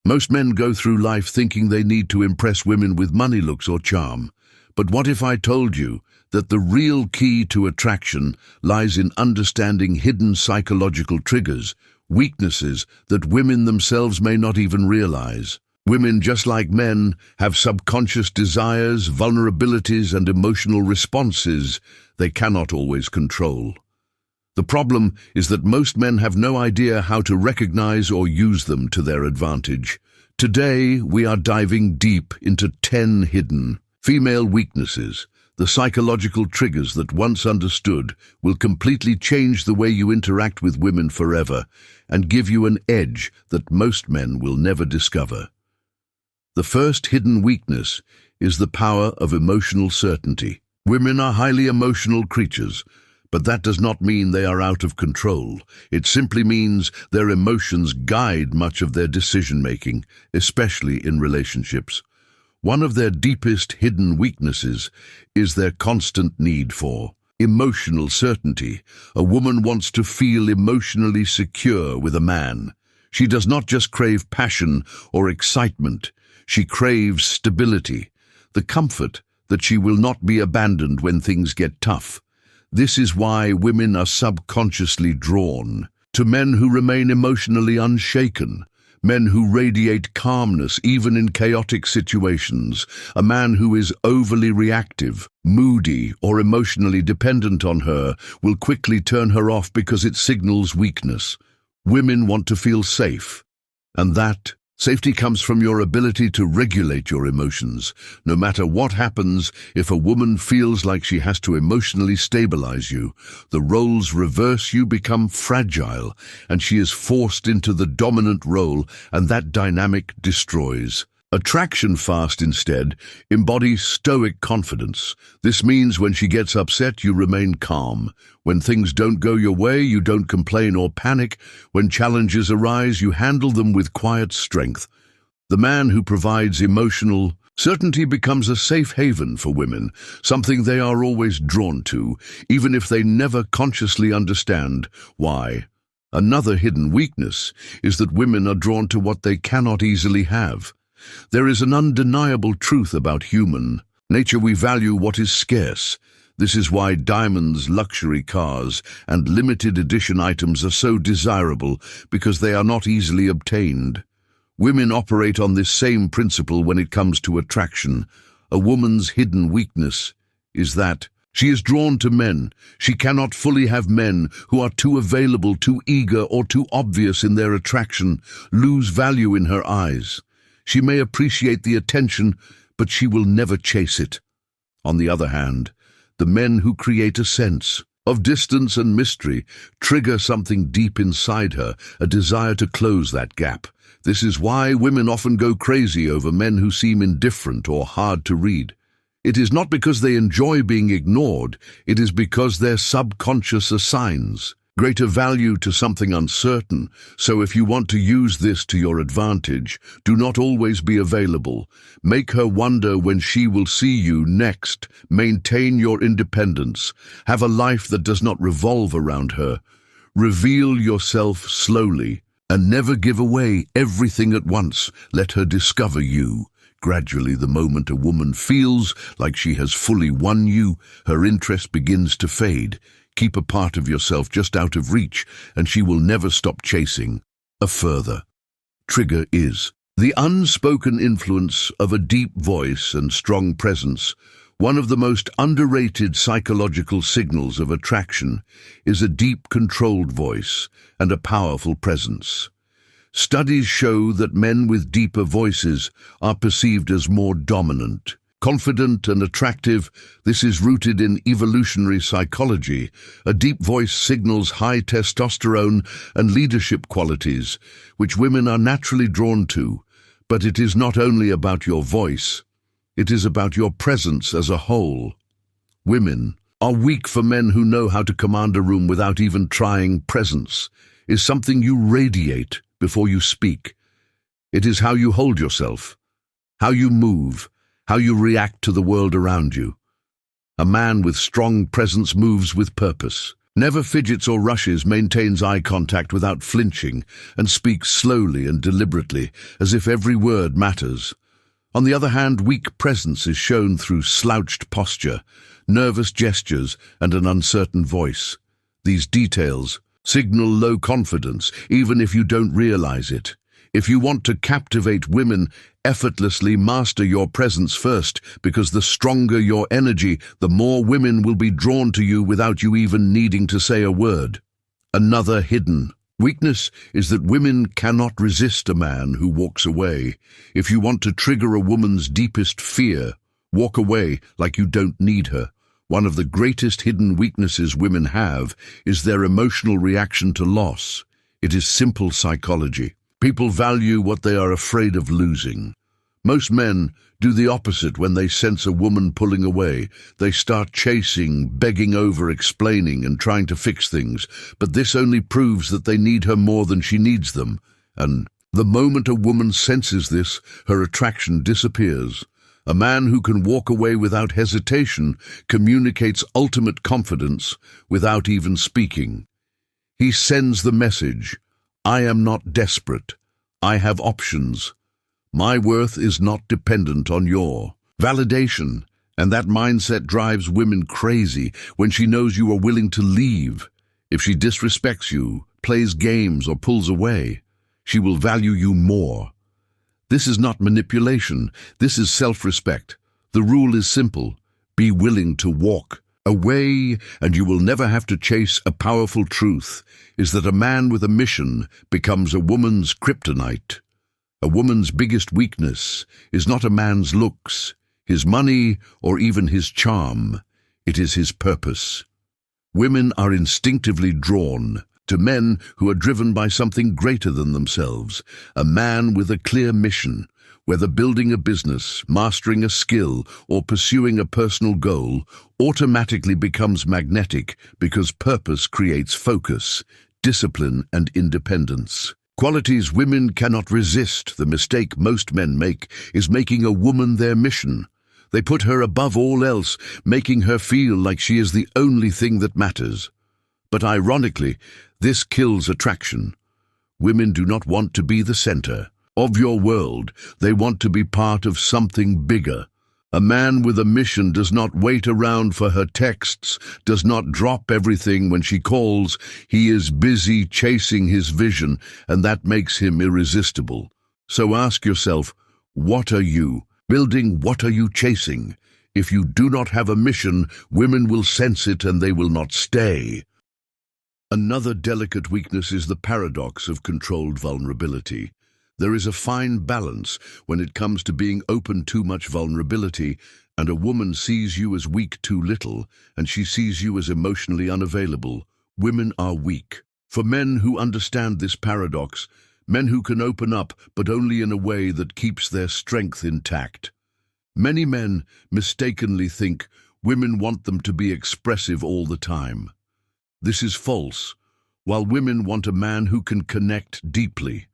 Most men go through life thinking they need to impress women with money, looks, or charm. But what if I told you that the real key to attraction lies in understanding hidden psychological triggers, weaknesses that women themselves may not even realize? Women, just like men, have subconscious desires, vulnerabilities, and emotional responses they cannot always control. The problem is that most men have no idea how to recognize or use them to their advantage. Today, we are diving deep into 10 hidden female weaknesses, the psychological triggers that, once understood, will completely change the way you interact with women forever and give you an edge that most men will never discover. The first hidden weakness is the power of emotional certainty. Women are highly emotional creatures, but that does not mean they are out of control. It simply means their emotions guide much of their decision-making, especially in relationships. One of their deepest hidden weaknesses is their constant need for emotional certainty. A woman wants to feel emotionally secure with a man. She does not just crave passion or excitement. She craves stability, the comfort that she will not be abandoned when things get tough. This is why women are subconsciously drawn to men who remain emotionally unshaken, men who radiate calmness even in chaotic situations. A man who is overly reactive, moody, or emotionally dependent on her will quickly turn her off because it signals weakness. Women want to feel safe, and that safety comes from your ability to regulate your emotions. No matter what happens, if a woman feels like she has to emotionally stabilize you, the roles reverse. You become fragile, and she is forced into the dominant role, and that dynamic destroys. Attraction fast, instead, embodies stoic confidence. This means when she gets upset, you remain calm. When things don't go your way, you don't complain or panic. When challenges arise, you handle them with quiet strength. The man who provides emotional certainty becomes a safe haven for women, something they are always drawn to, even if they never consciously understand why. Another hidden weakness is that women are drawn to what they cannot easily have. There is an undeniable truth about human nature. We value what is scarce. This is why diamonds, luxury cars, and limited edition items are so desirable, because they are not easily obtained. Women operate on this same principle when it comes to attraction. A woman's hidden weakness is that she is drawn to men. She cannot fully have men who are too available, too eager, or too obvious in their attraction, lose value in her eyes. She may appreciate the attention, but she will never chase it. On the other hand, the men who create a sense of distance and mystery trigger something deep inside her, a desire to close that gap. This is why women often go crazy over men who seem indifferent or hard to read. It is not because they enjoy being ignored, it is because their subconscious assigns greater value to something uncertain. So if you want to use this to your advantage, do not always be available. Make her wonder when she will see you next. Maintain your independence. Have a life that does not revolve around her. Reveal yourself slowly, and never give away everything at once. Let her discover you. Gradually, the moment a woman feels like she has fully won you, her interest begins to fade. Keep a part of yourself just out of reach, and she will never stop chasing. A further trigger is the unspoken influence of a deep voice and strong presence. One of the most underrated psychological signals of attraction is a deep, controlled voice and a powerful presence. Studies show that men with deeper voices are perceived as more dominant, confident, and attractive. This is rooted in evolutionary psychology. A deep voice signals high testosterone and leadership qualities, which women are naturally drawn to. But it is not only about your voice, it is about your presence as a whole. Women are weak for men who know how to command a room without even trying. Presence is something you radiate before you speak. It is how you hold yourself, how you move, how you react to the world around you. A man with strong presence moves with purpose. Never fidgets or rushes, maintains eye contact without flinching, and speaks slowly and deliberately, as if every word matters. On the other hand, weak presence is shown through slouched posture, nervous gestures, and an uncertain voice. These details signal low confidence, even if you don't realize it. If you want to captivate women, effortlessly master your presence first, because the stronger your energy, the more women will be drawn to you without you even needing to say a word. Another hidden weakness is that women cannot resist a man who walks away. If you want to trigger a woman's deepest fear, walk away like you don't need her. One of the greatest hidden weaknesses women have is their emotional reaction to loss. It is simple psychology. People value what they are afraid of losing. Most men do the opposite when they sense a woman pulling away. They start chasing, begging over, explaining, and trying to fix things. But this only proves that they need her more than she needs them. And the moment a woman senses this, her attraction disappears. A man who can walk away without hesitation communicates ultimate confidence without even speaking. He sends the message, I am not desperate. I have options. My worth is not dependent on your validation. And that mindset drives women crazy when she knows you are willing to leave. If she disrespects you, plays games, or pulls away, she will value you more. This is not manipulation. This is self-respect. The rule is simple. Be willing to walk away, and you will never have to chase. A powerful truth is that a man with a mission becomes a woman's kryptonite. A woman's biggest weakness is not a man's looks, his money, or even his charm. It is his purpose. Women are instinctively drawn to men who are driven by something greater than themselves. A man with a clear mission, whether building a business, mastering a skill, or pursuing a personal goal, automatically becomes magnetic because purpose creates focus, discipline, and independence. Qualities women cannot resist. The mistake most men make is making a woman their mission. They put her above all else, making her feel like she is the only thing that matters. But ironically, this kills attraction. Women do not want to be the center of your world. They want to be part of something bigger. A man with a mission does not wait around for her texts, does not drop everything when she calls. He is busy chasing his vision, and that makes him irresistible. So ask yourself, what are you building? What are you chasing? If you do not have a mission, women will sense it and they will not stay. Another delicate weakness is the paradox of controlled vulnerability. There is a fine balance when it comes to being open too much vulnerability, and a woman sees you as weak too little, and she sees you as emotionally unavailable. Women are weak. For men who understand this paradox, men who can open up but only in a way that keeps their strength intact. Many men mistakenly think women want them to be expressive all the time. This is false. While women want a man who can connect deeply,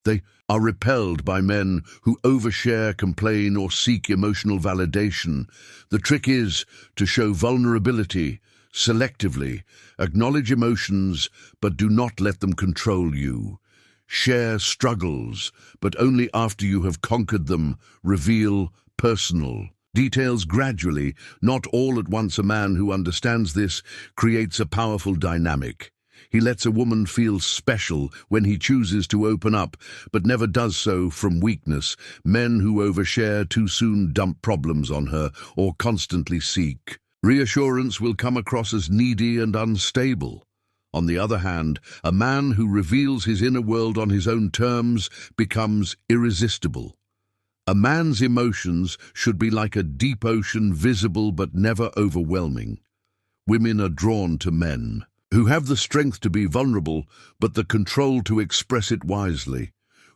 they are repelled by men who overshare, complain, or seek emotional validation. The trick is to show vulnerability selectively, acknowledge emotions, but do not let them control you. Share struggles, but only after you have conquered them. Reveal personal details gradually, not all at once. A man who understands this creates a powerful dynamic. He lets a woman feel special when he chooses to open up, but never does so from weakness. Men who overshare too soon dump problems on her or constantly seek reassurance will come across as needy and unstable. On the other hand, a man who reveals his inner world on his own terms becomes irresistible. A man's emotions should be like a deep ocean, visible but never overwhelming. Women are drawn to men who have the strength to be vulnerable, but the control to express it wisely.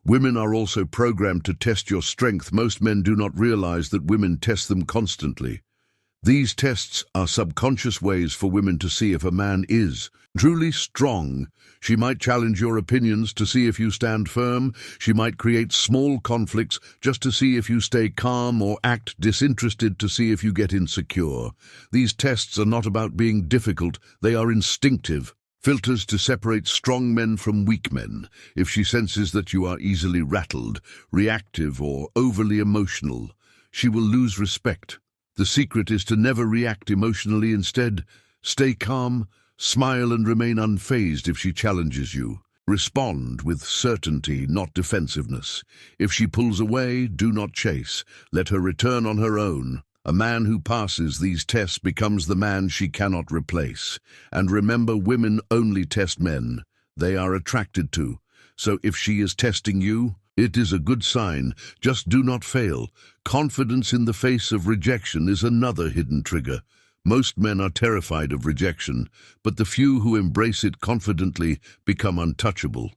Women are also programmed to test your strength. Most men do not realize that women test them constantly. These tests are subconscious ways for women to see if a man is truly strong. She might challenge your opinions to see if you stand firm. She might create small conflicts just to see if you stay calm, or act disinterested to see if you get insecure. These tests are not about being difficult, they are instinctive. Filters to separate strong men from weak men. If she senses that you are easily rattled, reactive, or overly emotional, she will lose respect. The secret is to never react emotionally. Instead, stay calm, smile, and remain unfazed if she challenges you. Respond with certainty, not defensiveness. If she pulls away, do not chase. Let her return on her own. A man who passes these tests becomes the man she cannot replace. And remember, women only test men they are attracted to. So if she is testing you, it is a good sign. Just do not fail. Confidence in the face of rejection is another hidden trigger. Most men are terrified of rejection, but the few who embrace it confidently become untouchable.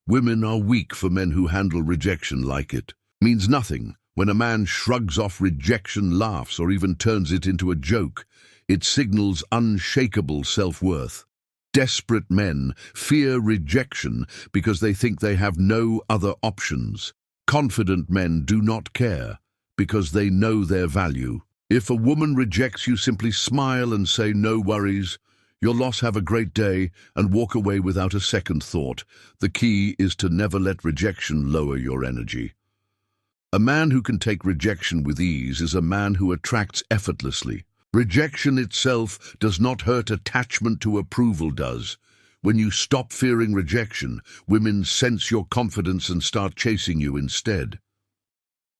Women are weak for men who handle rejection like it means nothing. When a man shrugs off rejection, laughs, or even turns it into a joke, it signals unshakable self-worth. Desperate men fear rejection because they think they have no other options. Confident men do not care because they know their value. If a woman rejects you, simply smile and say, "No worries, your loss, have a great day," and walk away without a second thought. The key is to never let rejection lower your energy. A man who can take rejection with ease is a man who attracts effortlessly. Rejection itself does not hurt, attachment to approval does. When you stop fearing rejection, women sense your confidence and start chasing you instead.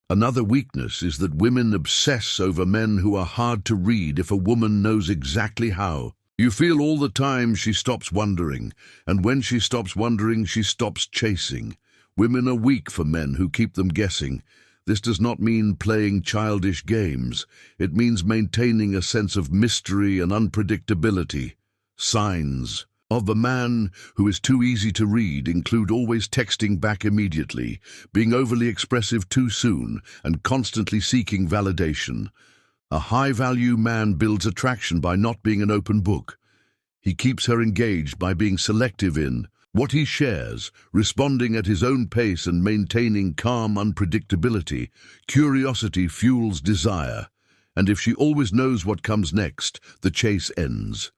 Another weakness is that women obsess over men who are hard to read. If a woman knows exactly how you feel all the time, she stops wondering, and when she stops wondering, she stops chasing. Women are weak for men who keep them guessing. This does not mean playing childish games. It means maintaining a sense of mystery and unpredictability. Signs of a man who is too easy to read include always texting back immediately, being overly expressive too soon, and constantly seeking validation. A high-value man builds attraction by not being an open book. He keeps her engaged by being selective in what he shares, responding at his own pace, and maintaining calm unpredictability. Curiosity fuels desire, and if she always knows what comes next, the chase ends.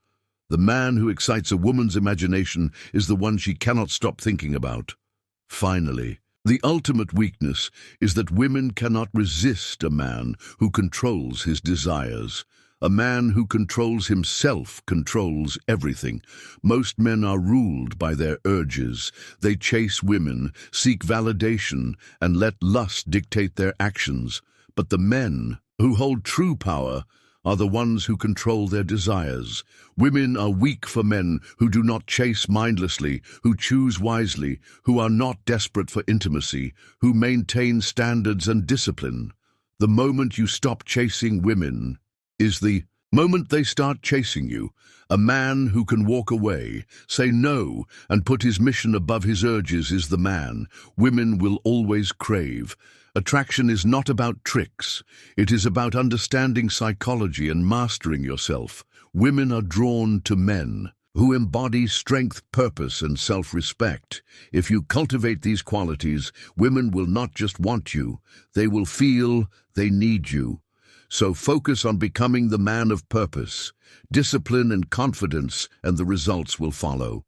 The man who excites a woman's imagination is the one she cannot stop thinking about. Finally, the ultimate weakness is that women cannot resist a man who controls his desires. A man who controls himself controls everything. Most men are ruled by their urges. They chase women, seek validation, and let lust dictate their actions. But the men who hold true power are the ones who control their desires. Women are weak for men who do not chase mindlessly, who choose wisely, who are not desperate for intimacy, who maintain standards and discipline. The moment you stop chasing women is the moment they start chasing you. A man who can walk away, say no, and put his mission above his urges is the man women will always crave. Attraction is not about tricks. It is about understanding psychology and mastering yourself. Women are drawn to men who embody strength, purpose, and self-respect. If you cultivate these qualities, women will not just want you, they will feel they need you. So focus on becoming the man of purpose, discipline, and confidence, and the results will follow.